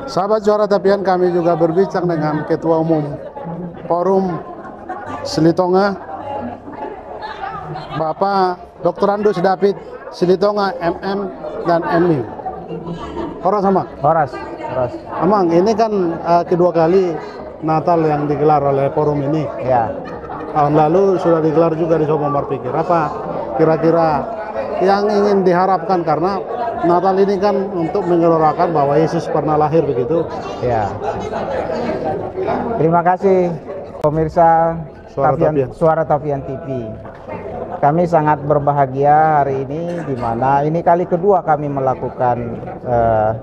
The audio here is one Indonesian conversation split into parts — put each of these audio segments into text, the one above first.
Sahabat Suara Tapian, kami juga berbincang dengan Ketua Umum Forum Silitonga, Bapak Dr. Andus David Silitonga MM dan MI. Horas sama? Horas. Amang, ini kan kedua kali Natal yang digelar oleh forum ini. Ya. Tahun lalu sudah digelar juga di Sopo Marpikir. Apa kira-kira yang ingin diharapkan, karena Natal ini kan untuk menggelorakan bahwa Yesus pernah lahir begitu. Ya. Terima kasih pemirsa Suara Tapian TV. Kami sangat berbahagia hari ini, di mana ini kali kedua kami melakukan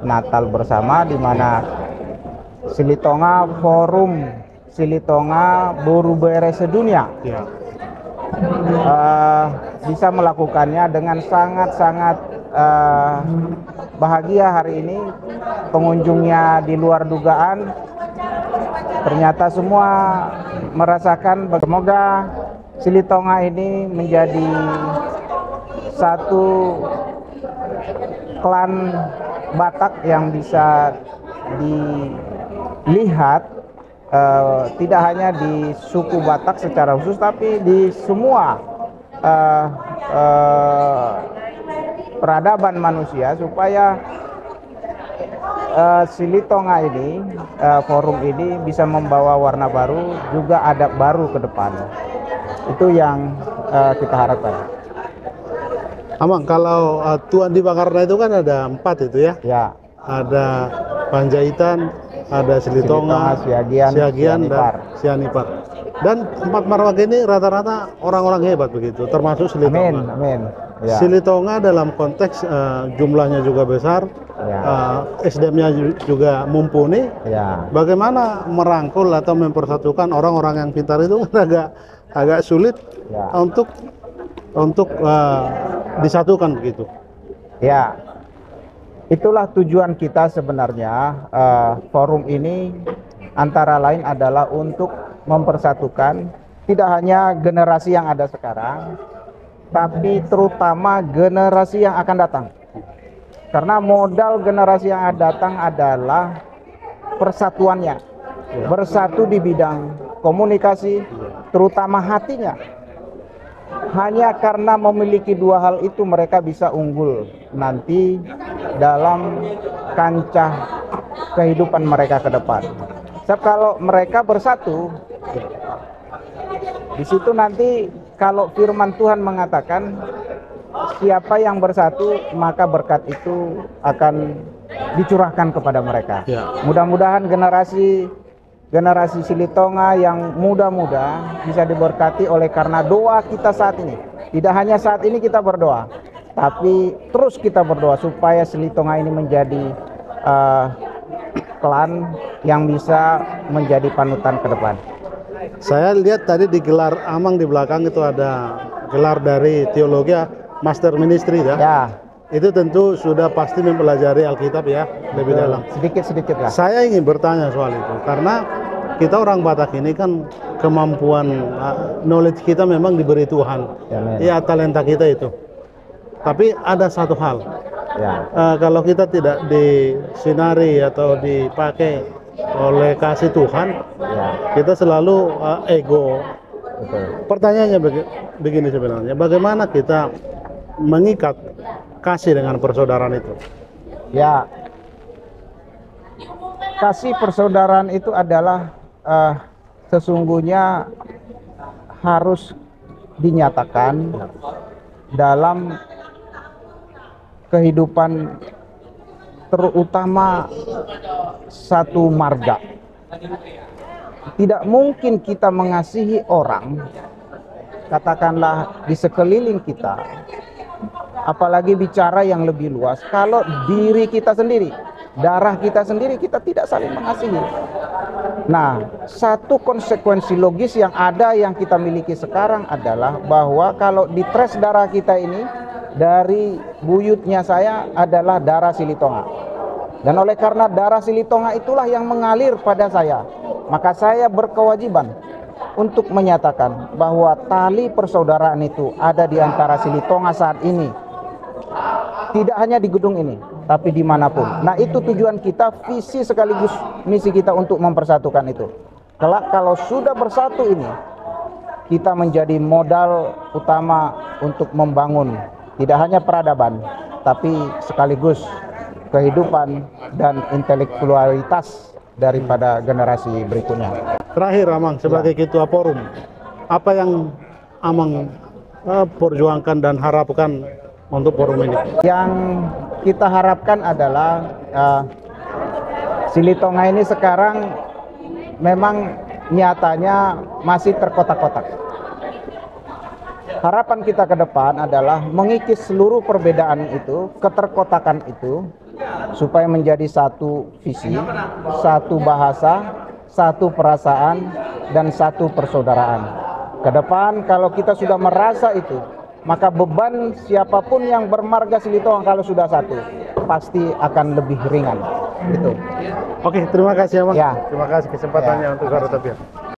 Natal bersama, di mana Silitonga Forum Silitonga Buru Bere Sedunia Ya. bisa melakukannya dengan sangat-sangat bahagia hari ini. Pengunjungnya di luar dugaan, ternyata semua merasakan. Semoga Silitonga ini menjadi satu klan Batak yang bisa dilihat tidak hanya di suku Batak secara khusus, tapi di semua peradaban manusia, supaya Silitonga ini, forum ini bisa membawa warna baru, juga adab baru ke depan. Itu yang kita harapkan. Amang, kalau Tuan di Bakarna itu kan ada 4 itu ya? Ya. Ada Panjaitan, ada Silitonga, Siagian dan Sianipar. Dan 4 marwah ini rata-rata orang-orang hebat begitu, termasuk Silitonga. Amin. Ya. Silitonga dalam konteks jumlahnya juga besar, Ya. SDM-nya juga mumpuni. Ya. Bagaimana merangkul atau mempersatukan orang-orang yang pintar itu kan agak sulit Ya. untuk disatukan begitu. Ya, itulah tujuan kita sebenarnya. Forum ini antara lain adalah untuk mempersatukan tidak hanya generasi yang ada sekarang, tapi terutama generasi yang akan datang. Karena modal generasi yang akan datang adalah persatuannya, bersatu di bidang komunikasi, terutama hatinya. Hanya karena memiliki 2 hal itu, mereka bisa unggul nanti dalam kancah kehidupan mereka ke depan. Sebab kalau mereka bersatu, di situ nanti kalau firman Tuhan mengatakan siapa yang bersatu, maka berkat itu akan dicurahkan kepada mereka. Ya. Mudah-mudahan generasi Silitonga yang muda-muda bisa diberkati oleh karena doa kita saat ini. Tidak hanya saat ini kita berdoa, tapi terus kita berdoa supaya Silitonga ini menjadi klan yang bisa menjadi panutan ke depan. Saya lihat tadi digelar Amang di belakang itu ada gelar dari teologi Master Ministry ya. Ya. Itu tentu sudah pasti mempelajari Alkitab ya, lebih dalam. Sedikit-sedikit lah. Saya ingin bertanya soal itu, karena kita orang Batak ini kan kemampuan knowledge kita memang diberi Tuhan. Ya, talenta kita itu. Tapi ada satu hal, Ya. kalau kita tidak disinari atau dipakai oleh kasih Tuhan, Ya. kita selalu ego. Betul. Pertanyaannya begini sebenarnya, bagaimana kita mengikat kasih dengan persaudaraan itu? Ya, kasih persaudaraan itu adalah sesungguhnya harus dinyatakan dalam kehidupan, terutama satu marga. Tidak mungkin kita mengasihi orang, katakanlah di sekeliling kita, apalagi bicara yang lebih luas, kalau diri kita sendiri, darah kita sendiri, kita tidak saling mengasihi. Nah, satu konsekuensi logis yang ada yang kita miliki sekarang adalah bahwa kalau di trace darah kita ini, dari buyutnya saya adalah darah Silitonga. Dan oleh karena darah Silitonga itulah yang mengalir pada saya, maka saya berkewajiban untuk menyatakan bahwa tali persaudaraan itu ada di antara Silitonga saat ini. Tidak hanya di gedung ini, tapi dimanapun. Nah, itu tujuan kita, visi sekaligus misi kita untuk mempersatukan itu. Kelak kalau sudah bersatu ini, kita menjadi modal utama untuk membangun tidak hanya peradaban, tapi sekaligus kehidupan dan intelektualitas daripada generasi berikutnya. Terakhir, Amang, sebagai ketua forum, apa yang Amang perjuangkan dan harapkan untuk forum ini? Yang kita harapkan adalah Silitonga ini sekarang memang nyatanya masih terkotak-kotak. Harapan kita ke depan adalah mengikis seluruh perbedaan itu, keterkotakan itu, supaya menjadi satu visi, satu bahasa, satu perasaan, dan satu persaudaraan. Ke depan kalau kita sudah merasa itu, maka beban siapapun yang bermarga Silitonga kalau sudah satu, pasti akan lebih ringan. Gitu. Oke, terima kasih, Amang. Ya. Terima kasih kesempatannya untuk Suara Tabiat.